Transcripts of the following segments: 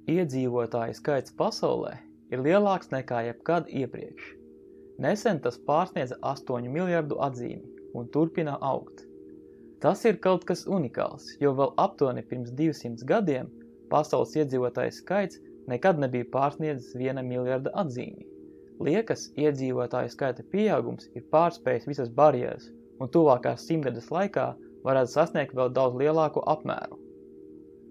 Iedzīvotāju skaits pasaulē ir lielāks nekā jebkad iepriekš. Nesen tas pārsniedza 8 miljardu atzīmi un turpina augt. Tas ir kaut kas unikāls, jo vēl aptuveni pirms 200 gadiem pasaules iedzīvotāju skaits nekad nebija pārsniedzis 1 miljarda atzīmi. Liekas, iedzīvotāju skaita pieaugums ir pārspējis visas barjeras un tuvākās 100 laikā varētu sasniegt vēl daudz lielāku apmēru.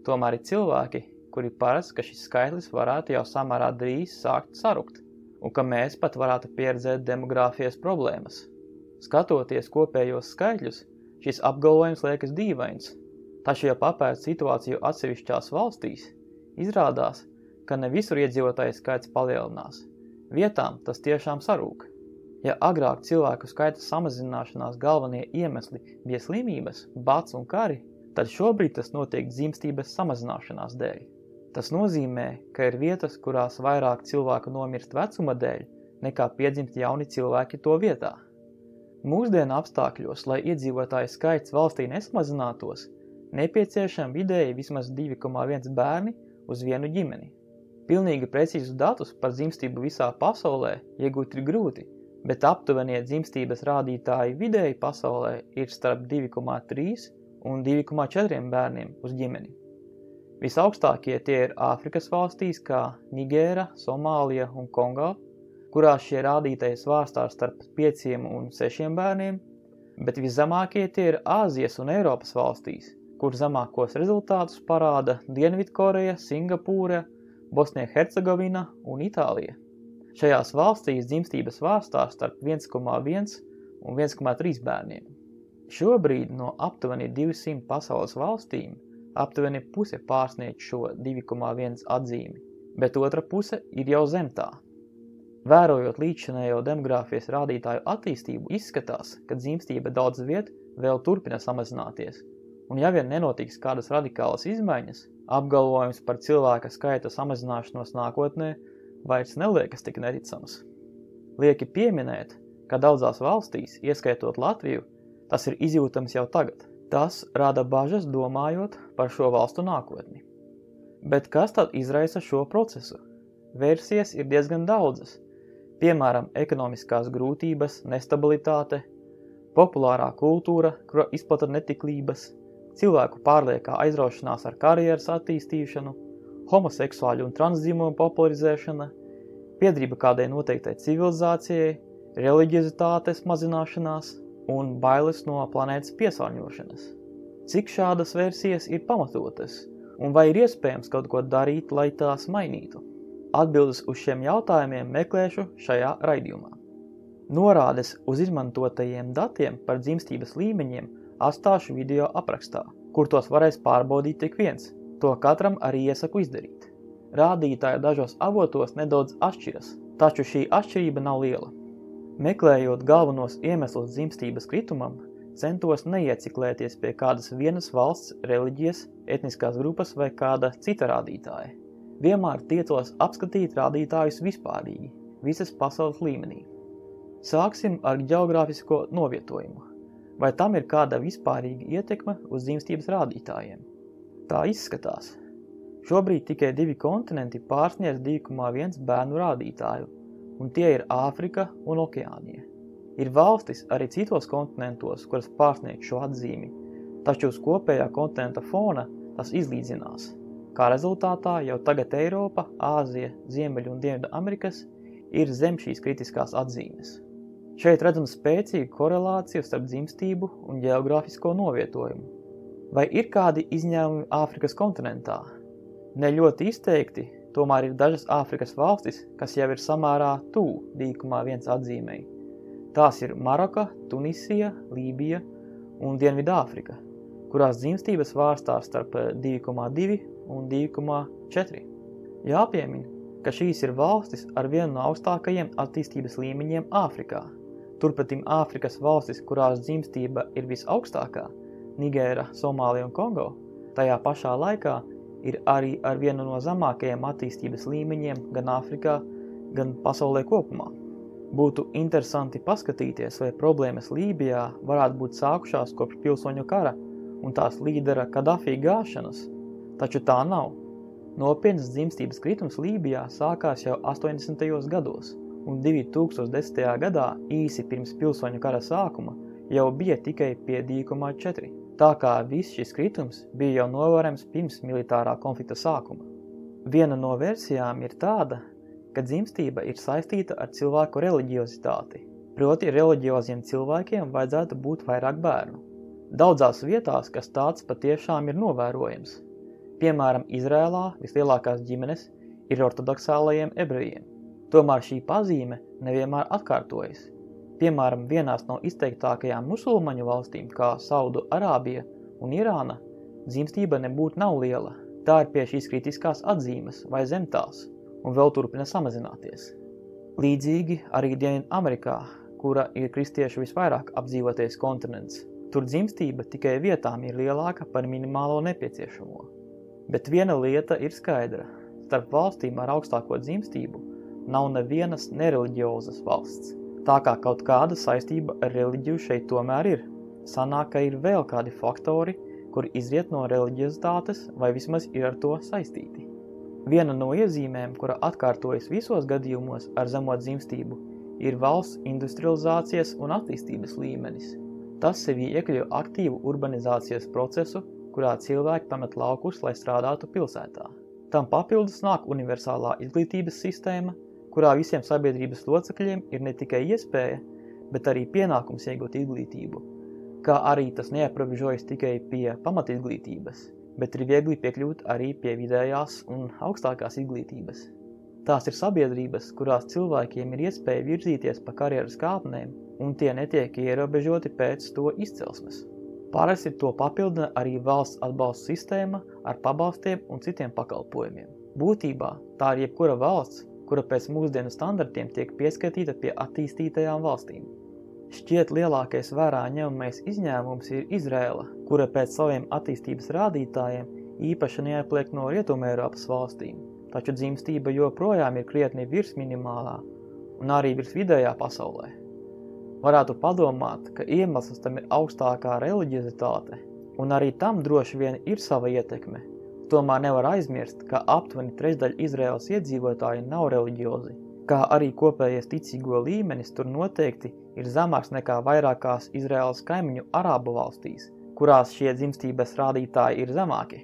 Tomēr ir cilvēki, kuri paredz, ka šis skaitlis varētu jau samērā drīz sākt sarukt, un ka mēs pat varētu pieredzēt demogrāfijas problēmas. Skatoties kopējos skaitļus, šis apgalvojums liekas dīvains, taču, ja papērt situāciju atsevišķās valstīs, izrādās, ka ne visur iedzīvotāju skaits palielinās. Vietām tas tiešām sarūk. Ja agrāk cilvēku skaita samazināšanās galvenie iemesli bija slimības, bats un kari, tad šobrīd tas notiek dzimstības samazināšanās dēļ. Tas nozīmē, ka ir vietas, kurās vairāk cilvēku nomirst vecuma dēļ, nekā piedzimst jauni cilvēki to vietā. Mūsdienu apstākļos, lai iedzīvotāju skaits valstī nesamazinātos, nepieciešami vidēji vismaz 2,1 bērni uz vienu ģimeni. Pilnīgi precīzus datus par dzimstību visā pasaulē iegūt ir grūti, bet aptuvenie dzimstības rādītāji vidēji pasaulē ir starp 2,3 un 2,4 bērniem uz ģimeni. Visaugstākie tie ir Āfrikas valstīs kā Nigēra, Somālija un Kongo, kurās šie rādītāji svārstās starp 5 un 6 bērniem, bet viszemākie tie ir Āzijas un Eiropas valstīs, kur zemākos rezultātus parāda Dienvidkoreja, Singapūra, Bosnija-Hercegovina un Itālija. Šajās valstīs dzimstības svārstās starp 1,1 un 1,3 bērniem. Šobrīd no aptuveni 200 pasaules valstīm aptuveni puse pārsniedz šo 2,1 atzīmi, bet otra puse ir jau zem tā. Vērojot līdzšinējo demogrāfijas rādītāju attīstību, izskatās, ka dzimstība daudz viet vēl turpina samazināties, un ja vien nenotiks kādas radikālas izmaiņas, apgalvojums par cilvēka skaita samazināšanos nākotnē vairs neliekas tik neticams. Lieki pieminēt, ka daudzās valstīs, ieskaitot Latviju, tas ir izjūtams jau tagad. Tas rada bažas domājot par šo valstu nākotni. Bet kas tad izraisa šo procesu? Versijas ir diezgan daudzas. Piemēram, ekonomiskās grūtības, nestabilitāte, populārā kultūra, kura izplata netiklības, cilvēku pārliekā aizraušanās ar karjeras attīstīšanu, homoseksuāļu un transdzīmumu popularizēšana, piedrība kādai noteiktai civilizācijai, reliģiozitātes mazināšanās un bailes no planētas piesārņošanas. Cik šādas versijas ir pamatotas, un vai ir iespējams kaut ko darīt, lai tās mainītu? Atbildes uz šiem jautājumiem meklēšu šajā raidījumā. Norādes uz izmantotajiem datiem par dzimstības līmeņiem atstāšu video aprakstā, kur tos varēs pārbaudīt tik viens. To katram arī iesaku izdarīt. Rādītāji dažos avotos nedaudz atšķiras, taču šī atšķirība nav liela. Meklējot galvenos iemeslus dzimstības kritumam, centos neieciklēties pie kādas vienas valsts, reliģijas, etniskās grupas vai kāda cita rādītāja. Vienmēr tiecos apskatīt rādītājus vispārīgi, visas pasaules līmenī. Sāksim ar ģeogrāfisko novietojumu. Vai tam ir kāda vispārīga ietekme uz dzimstības rādītājiem? Tā izskatās. Šobrīd tikai 2 kontinenti pārsniedz 2,1 bērnu rādītāju, un tie ir Āfrika un Okeānija. Ir valstis arī citos kontinentos, kuras pārsniedz šo atzīmi, taču uz kopējā kontinenta fona tas izlīdzinās. Kā rezultātā jau tagad Eiropa, Āzija, Ziemeļu un Dienvidu Amerikas ir zem šīs kritiskās atzīmes. Šeit redzam spēcīgu korelāciju starp dzimstību un ģeogrāfisko novietojumu. Vai ir kādi izņēmumi Āfrikas kontinentā? Ne ļoti izteikti, tomēr ir dažas Āfrikas valstis, kas jau ir samērā tuvu 2,1 atzīmei. Tās ir Maroka, Tunisija, Lībija un Dienvidāfrika, kurās dzimstības vārstās starp 2,2 un 2,4. Jāpiemin, ka šīs ir valstis ar vienu no augstākajiem attīstības līmeņiem Āfrikā. Turpretim Āfrikas valstis, kurās dzimstība ir visaugstākā, Nigēra, Somālija un Kongo, tajā pašā laikā ir arī ar vienu no zemākajiem attīstības līmeņiem gan Āfrikā, gan pasaulē kopumā. Būtu interesanti paskatīties, vai problēmas Lībijā varētu būt sākušās kopš pilsoņu kara un tās līdera Kadafī gāšanas, taču tā nav. Nopietnas dzimstības kritums Lībijā sākās jau 80. gados, un 2010. gadā, īsi pirms pilsoņu kara sākuma, jau bija tikai pie 2,4. Tā kā viss šis kritums bija jau novērojams pirms militārā konflikta sākuma. Viena no versijām ir tāda, ka dzimstība ir saistīta ar cilvēku reliģiozitāti, proti reliģioziem cilvēkiem vajadzētu būt vairāk bērnu. Daudzās vietās, kas tāds patiešām ir novērojams. Piemēram, Izrēlā vislielākās ģimenes ir ortodoksālajiem ebrejiem. Tomēr šī pazīme nevienmēr atkārtojas. Piemēram, vienās no izteiktākajām musulmaņu valstīm, kā Saudu Arābija un Irāna, dzimstība nebūtu nav liela. Tā ir pie šīs kritiskās atzīmes vai zem tās, un vēl turpina samazināties. Līdzīgi arī Dienvidamerikā, kura ir kristiešu visvairāk apdzīvotais kontinents, tur dzimstība tikai vietām ir lielāka par minimālo nepieciešamo. Bet viena lieta ir skaidra. Starp valstīm ar augstāko dzimstību nav nevienas nereliģiozas valsts. Tā kā kaut kāda saistība ar reliģiju šeit tomēr ir. Sanāk, ka ir vēl kādi faktori, kur izriet no reliģiozitātes vai vismaz ir ar to saistīti. Viena no iezīmēm, kura atkārtojas visos gadījumos ar zemo dzimstību, ir valsts industrializācijas un attīstības līmenis. Tas sevī iekļauj aktīvu urbanizācijas procesu, kurā cilvēki pamet laukus, lai strādātu pilsētā. Tam papildus nāk universālā izglītības sistēma, kurā visiem sabiedrības locekļiem ir ne tikai iespēja, bet arī pienākums iegūt izglītību, kā arī tas neaprobežojas tikai pie pamatizglītības, bet ir viegli piekļūt arī pie vidējās un augstākās izglītības. Tās ir sabiedrības, kurās cilvēkiem ir iespēja virzīties pa karjeras kāpnēm, un tie netiek ierobežoti pēc to izcelsmes. Parasti to papildina arī valsts atbalsta sistēma ar pabalstiem un citiem pakalpojumiem. Būtībā tā ir jebkura valsts, kura pēc mūsdienu standartiem tiek pieskatīta pie attīstītajām valstīm. Šķiet lielākais vērā ņemamais izņēmums ir Izrēla, kura pēc saviem attīstības rādītājiem īpaši neatliek no Rietumeiropas valstīm, taču dzimstība joprojām ir krietni virs minimālā un arī virs vidējā pasaulē. Varētu padomāt, ka iemesls tam ir augstākā reliģiozitāte, un arī tam droši vien ir sava ietekme. Tomēr nevar aizmirst, ka aptuveni trešdaļa Izraēlas iedzīvotāji nav reliģiozi, kā arī kopējais ticīgo līmenis tur noteikti ir zemāks nekā vairākās Izraēlas kaimiņu Arābu valstīs, kurās šie dzimstības rādītāji ir zemāki.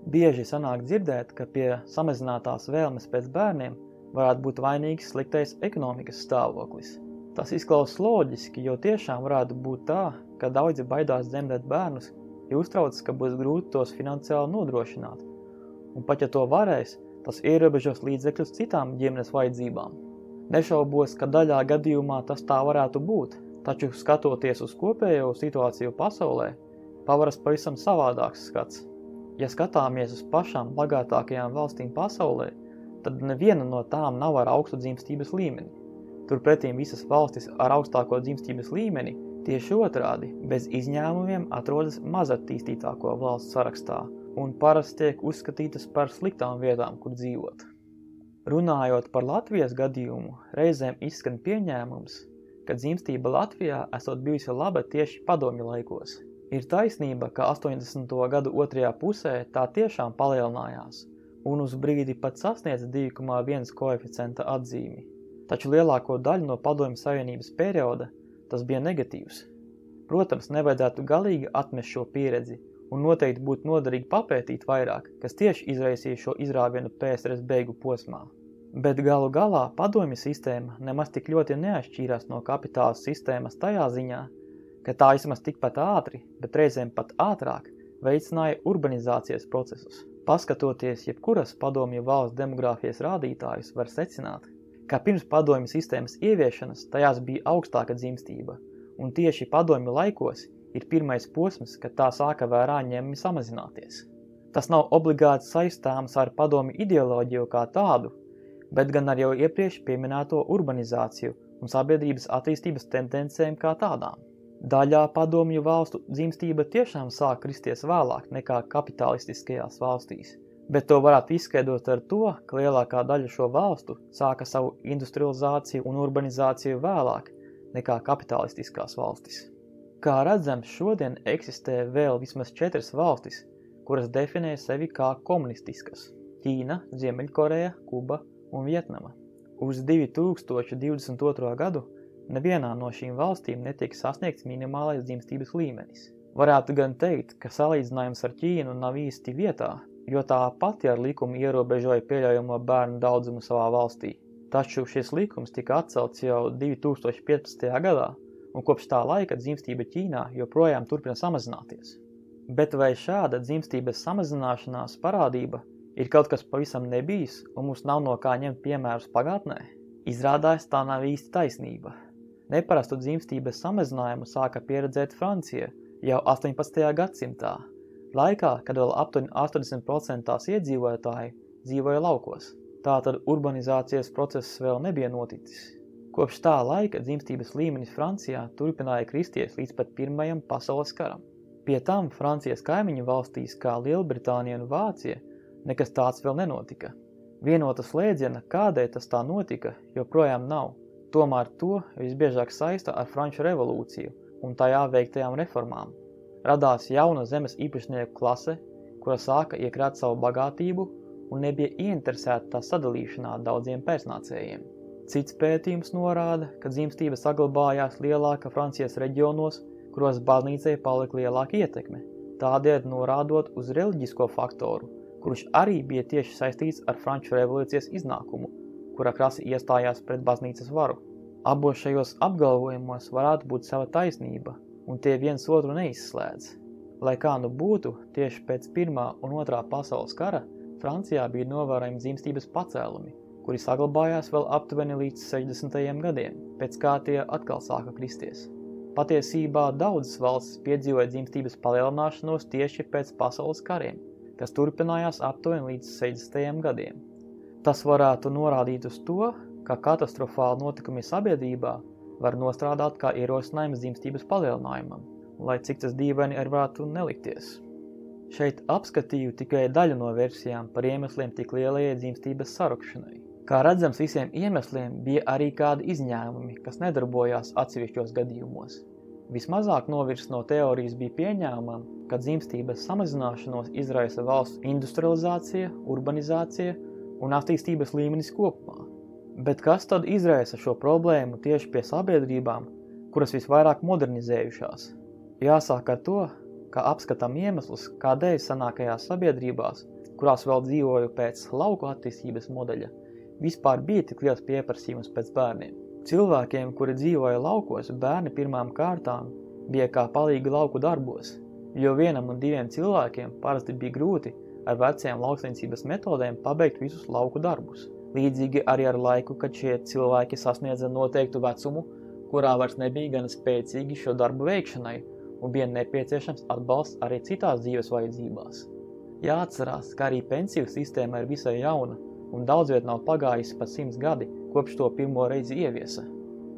Bieži sanāk dzirdēt, ka pie samazinātās vēlmes pēc bērniem varētu būt vainīgs sliktais ekonomikas stāvoklis. Tas izklausās loģiski, jo tiešām varētu būt tā, ka daudzi baidās dzemdēt bērnus, jo uztraucas, ka būs grūti tos finansiāli nodrošināt. Un pat ja to varēs, tas ierobežos līdzekļus citām ģimenes vajadzībām. Nešaubos, ka daļā gadījumā tas tā varētu būt, taču skatoties uz kopējo situāciju pasaulē, pavaras pavisam savādāks skats. Ja skatāmies uz pašām bagātākajām valstīm pasaulē, tad neviena no tām nav ar augstu dzimstības līmeni. Turpretīm visas valstis ar augstāko dzimstības līmeni tieši otrādi, bez izņēmumiem atrodas mazattīstītāko valsts sarakstā un parasti tiek uzskatītas par sliktām vietām, kur dzīvot. Runājot par Latvijas gadījumu, reizēm izskan pieņēmums, ka dzimstība Latvijā esot bijusi laba tieši padomju laikos. Ir taisnība, ka 80. gadu otrajā pusē tā tiešām palielinājās un uz brīdi pat sasniedza 2,1 koeficienta atzīmi. Taču lielāko daļu no Padomju Savienības perioda tas bija negatīvs. Protams, nevajadzētu galīgi atmest šo pieredzi un noteikti būtu noderīgi papētīt vairāk, kas tieši izraisīja šo izrāvienu PSRS beigu posmā. Bet galu galā Padomju sistēma nemaz tik ļoti neatšķīrās no kapitāla sistēmas tajā ziņā, ka tā vismaz tikpat ātri, bet reizēm pat ātrāk, veicināja urbanizācijas procesus. Paskatoties jebkuras Padomju valsts demogrāfijas rādītājus, var secināt, ka pirms padomju sistēmas ieviešanas tajās bija augstāka dzimstība, un tieši padomju laikos ir pirmais posms, kad tā sāka vērā ņemami samazināties. Tas nav obligāti saistāms ar padomju ideoloģiju kā tādu, bet gan ar jau iepriekš pieminēto urbanizāciju un sabiedrības attīstības tendencēm kā tādām. Daļā padomju valstu dzimstība tiešām sāk kristies vēlāk nekā kapitalistiskajās valstīs. Bet to varētu izskaidrot ar to, ka lielākā daļa šo valstu sāka savu industrializāciju un urbanizāciju vēlāk nekā kapitalistiskās valstis. Kā redzams, šodien eksistē vēl vismaz 4 valstis, kuras definē sevi kā komunistiskas. Ķīna, Ziemeļkoreja, Kuba un Vietnama. Uz 2022. gadu nevienā no šīm valstīm netiek sasniegts minimālais dzimstības līmenis. Varētu gan teikt, ka salīdzinājums ar Ķīnu nav īsti vietā, jo tā pati ar likumu ierobežoja pieļaujamo bērnu daudzumu savā valstī. Taču šis likums tika atcelts jau 2015. gadā, un kopš tā laika dzimstība Ķīnā joprojām turpina samazināties. Bet vai šāda dzimstības samazināšanās parādība ir kaut kas pavisam nebijis, un mums nav no kā ņemt piemērus pagātnē? Izrādās, tā nav īsti taisnība. Neparastu dzimstības samazinājumu sāka pieredzēt Francija jau 18. gadsimtā, laikā, kad vēl aptuveni 80% tās iedzīvotāji dzīvoja laukos. Tātad urbanizācijas process vēl nebija noticis. Kopš tā laika dzimstības līmenis Francijā turpināja kristies līdz pat Pirmajam pasaules karam. Pie tam Francijas kaimiņu valstīs kā Lielbritānija un Vācija nekas tāds vēl nenotika. Vienota slēdziena, kādēļ tas tā notika, joprojām nav. Tomēr to visbiežāk saista ar Franču revolūciju un tajā veiktajām reformām. Radās jauna zemes īpašnieku klase, kura sāka iekrāt savu bagātību un nebija ieinteresēta tā sadalīšanā daudziem pēcnācējiem. Cits pētījums norāda, ka dzimstība saglabājās lielāka Francijas reģionos, kuros baznīcai palika lielāka ietekme, tādēļ norādot uz reliģisko faktoru, kurš arī bija tieši saistīts ar Franču revolūcijas iznākumu, kura krasi iestājās pret baznīcas varu. Abos šajos apgalvojumos varētu būt sava taisnība, un tie viens otru neizslēdz. Lai kā nu būtu, tieši pēc Pirmā un Otrā pasaules kara Francijā bija novērojami dzimstības pacēlumi, kuri saglabājās vēl aptuveni līdz 60. gadiem, pēc kā tie atkal sāka kristies. Patiesībā daudzas valstis piedzīvoja dzimstības palielināšanos tieši pēc pasaules kariem, kas turpinājās aptuveni līdz 60. gadiem. Tas varētu norādīt uz to, ka katastrofāli notikumi sabiedrībā var nostrādāt kā ierosinājums dzimstības palielinājumam, lai cik tas dīvaini arī varētu nelikties. Šeit apskatīju tikai daļu no versijām par iemesliem tik lielajai dzimstības sarukšanai. Kā redzams, visiem iemesliem bija arī kādi izņēmumi, kas nedarbojās atsevišķos gadījumos. Vismazāk novirs no teorijas bija pieņēmumam, ka dzimstības samazināšanos izraisa valsts industrializācija, urbanizācija un attīstības līmenis kopumā. Bet kas tad izraisa šo problēmu tieši pie sabiedrībām, kuras visvairāk modernizējušās? Jāsāk ar to, ka apskatām iemeslus, kādēļ senākajās sabiedrībās, kurās vēl dzīvoju pēc lauku attīstības modeļa, vispār bija tik liels pieprasījums pēc bērniem. Cilvēkiem, kuri dzīvoja laukos, bērni pirmām kārtām bija kā palīgi lauku darbos, jo 1 un 2 cilvēkiem parasti bija grūti ar vecajām lauksaimniecības metodēm pabeigt visus lauku darbus. Līdzīgi arī ar laiku, kad šie cilvēki sasniedza noteiktu vecumu, kurā vairs nebija gan spēcīgi šo darbu veikšanai un bija nepieciešams atbalsts arī citās dzīves vajadzībās. Jāatcerās, ka arī pensiju sistēma ir visai jauna un daudz viet nav pagājis pat 100 gadi, kopš to pirmo reizi ieviesa.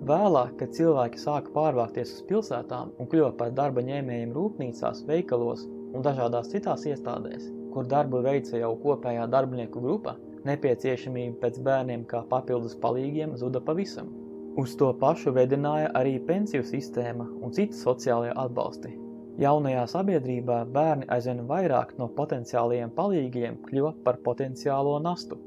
Vēlāk, kad cilvēki sāka pārvākties uz pilsētām un kļuva par darba ņēmējiem rūpnīcās, veikalos un dažādās citās iestādēs, kur darbu veica jau kopējā darbinieku grupa, nepieciešamība pēc bērniem kā papildus palīgiem zuda pavisam. Uz to pašu vedināja arī pensiju sistēma un citi sociālie atbalsti. Jaunajā sabiedrībā bērni aizvien vairāk no potenciālajiem palīgiem kļuva par potenciālo nastu.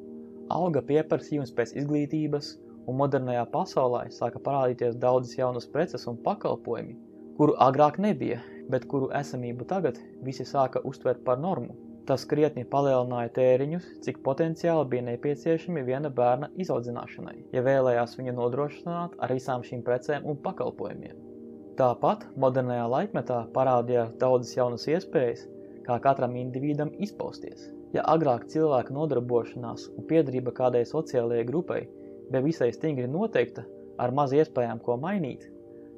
Auga pieprasījums pēc izglītības, un modernajā pasaulē sāka parādīties daudzas jaunas preces un pakalpojumi, kuru agrāk nebija, bet kuru esamību tagad visi sāka uztvert par normu. Tas krietni palielināja tēriņus, cik potenciāli bija nepieciešami viena bērna izaudzināšanai, ja vēlējās viņu nodrošināt ar visām šīm precēm un pakalpojumiem. Tāpat modernajā laikmetā parādījās daudzas jaunas iespējas, kā katram individam izpausties. Ja agrāk cilvēka nodarbošanās un piederība kādai sociālajai grupai bija visai stingri noteikta, ar maz iespējām ko mainīt,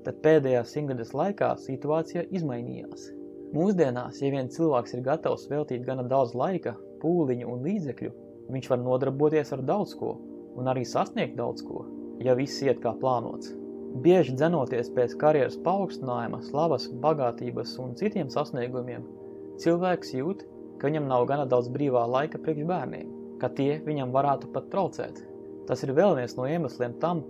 tad pēdējās 100 gadus laikā situācija izmainījās. Mūsdienās, ja vien cilvēks ir gatavs veltīt gana daudz laika, pūliņu un līdzekļu, viņš var nodarboties ar daudz ko un arī sasniegt daudz ko, ja viss iet kā plānots. Bieži dzenoties pēc karjeras paaugstinājuma, slavas, bagātības un citiem sasniegumiem, cilvēks jūt, ka viņam nav gana daudz brīvā laika priekš bērniem, ka tie viņam varētu pat traucēt. Tas ir vēl viens no iemesliem tam,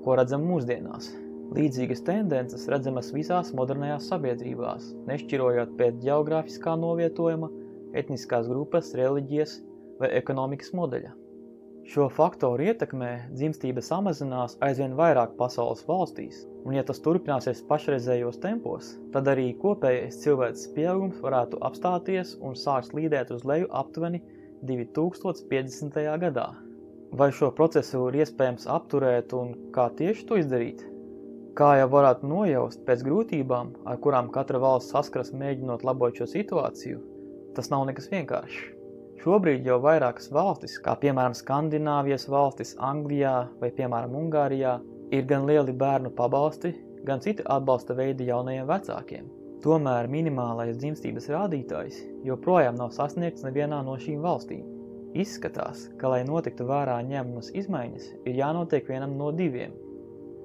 ko redzam mūsdienās. Līdzīgas tendences redzamas visās modernajās sabiedrībās, nešķirojot pēc ģeogrāfiskā novietojuma, etniskās grupas, reliģijas vai ekonomikas modeļa. Šo faktoru ietekmē dzimstība samazinās aizvien vairāk pasaules valstīs, un ja tas turpināsies pašreizējos tempos, tad arī kopējais cilvēces pieaugums varētu apstāties un sākt slīdēt uz leju aptuveni 2050. gadā. Vai šo procesu ir iespējams apturēt un kā tieši to izdarīt? Kā jau varētu nojaust pēc grūtībām, ar kurām katra valsts saskaras mēģinot labot šo situāciju, tas nav nekas vienkāršs. Šobrīd jau vairākas valstis, kā piemēram Skandināvijas valstis Anglijā vai piemēram Ungārijā, ir gan lieli bērnu pabalsti, gan citi atbalsta veidi jaunajiem vecākiem. Tomēr minimālais dzimstības rādītājs joprojām nav sasniegts nevienā no šīm valstīm. Izskatās, ka, lai notiktu vērā ņemamas izmaiņas, ir jānotiek vienam no diviem.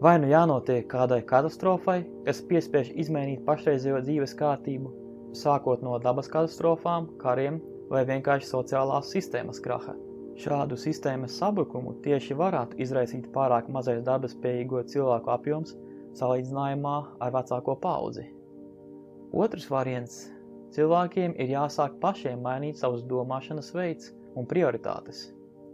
Vai nu jānotiek kādai katastrofai, kas piespiež izmainīt pašreizējo dzīves kārtību, sākot no dabas katastrofām, kariem vai vienkārši sociālās sistēmas kraha. Šādu sistēmas sabrukumu tieši varētu izraisīt pārāk mazais darbspējīgo cilvēku apjoms salīdzinājumā ar vecāko paudzi. Otrs variants – cilvēkiem ir jāsāk pašiem mainīt savus domāšanas veids un prioritātes.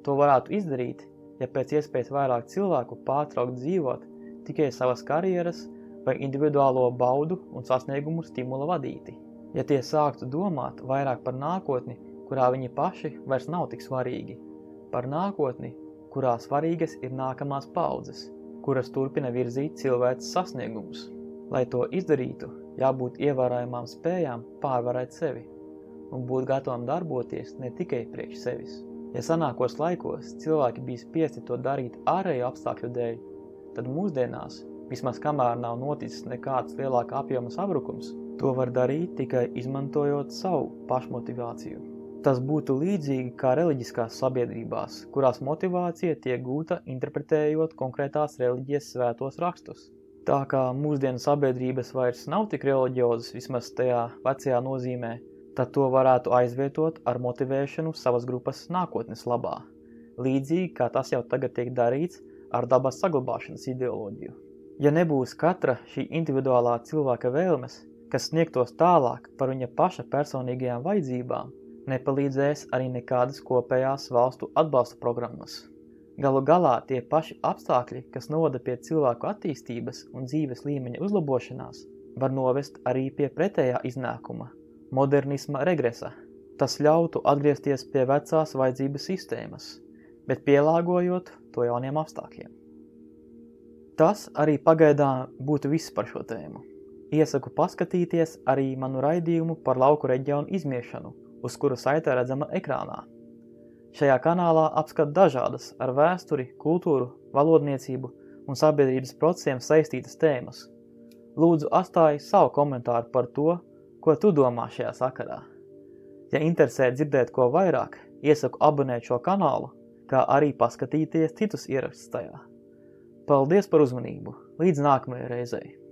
To varētu izdarīt, ja pēc iespējas vairāk cilvēku pārtraukt dzīvot tikai savas karjeras vai individuālo baudu un sasniegumu stimula vadīti. Ja tie sāktu domāt vairāk par nākotni, kurā viņi paši vairs nav tik svarīgi, par nākotni, kurā svarīgas ir nākamās paudzes, kuras turpina virzīt cilvēces sasniegumus. Lai to izdarītu, jābūt ievērojamām spējām pārvarēt sevi un būt gatavam darboties ne tikai priekš sevis. Ja senākos laikos cilvēki bija spiesti to darīt ārēju apstākļu dēļ, tad mūsdienās, vismaz kamēr nav noticis nekāds lielāka apjoma sabrukums, to var darīt tikai izmantojot savu pašmotivāciju. Tas būtu līdzīgi kā reliģiskās sabiedrībās, kurās motivācija tiek gūta interpretējot konkrētās reliģijas svētos rakstus. Tā kā mūsdienu sabiedrības vairs nav tik reliģiozas, vismaz tajā vecajā nozīmē, tad to varētu aizvietot ar motivēšanu savas grupas nākotnes labā, līdzīgi kā tas jau tagad tiek darīts ar dabas saglabāšanas ideoloģiju. Ja nebūs katra šī individuālā cilvēka vēlmes, kas sniegtos tālāk par viņa paša personīgajām vajadzībām, nepalīdzēs arī nekādas kopējās valstu atbalsta programmas. Galu galā tie paši apstākļi, kas novada pie cilvēku attīstības un dzīves līmeņa uzlabošanās, var novest arī pie pretējā iznākuma – modernisma regresa. Tas ļautu atgriezties pie vecās vajadzības sistēmas, bet pielāgojot to jauniem apstākļiem. Tas arī pagaidām būtu viss par šo tēmu. Iesaku paskatīties arī manu raidījumu par lauku reģionu izmiešanu, uz kura saite redzama ekrānā. Šajā kanālā apskat dažādas ar vēsturi, kultūru, valodniecību un sabiedrības procesiem saistītas tēmas. Lūdzu atstāj savu komentāru par to, ko tu domā šajā sakarā. Ja interesē dzirdēt ko vairāk, iesaku abonēt šo kanālu, kā arī paskatīties citus ierakstus tajā. Paldies par uzmanību! Līdz nākamajai reizei!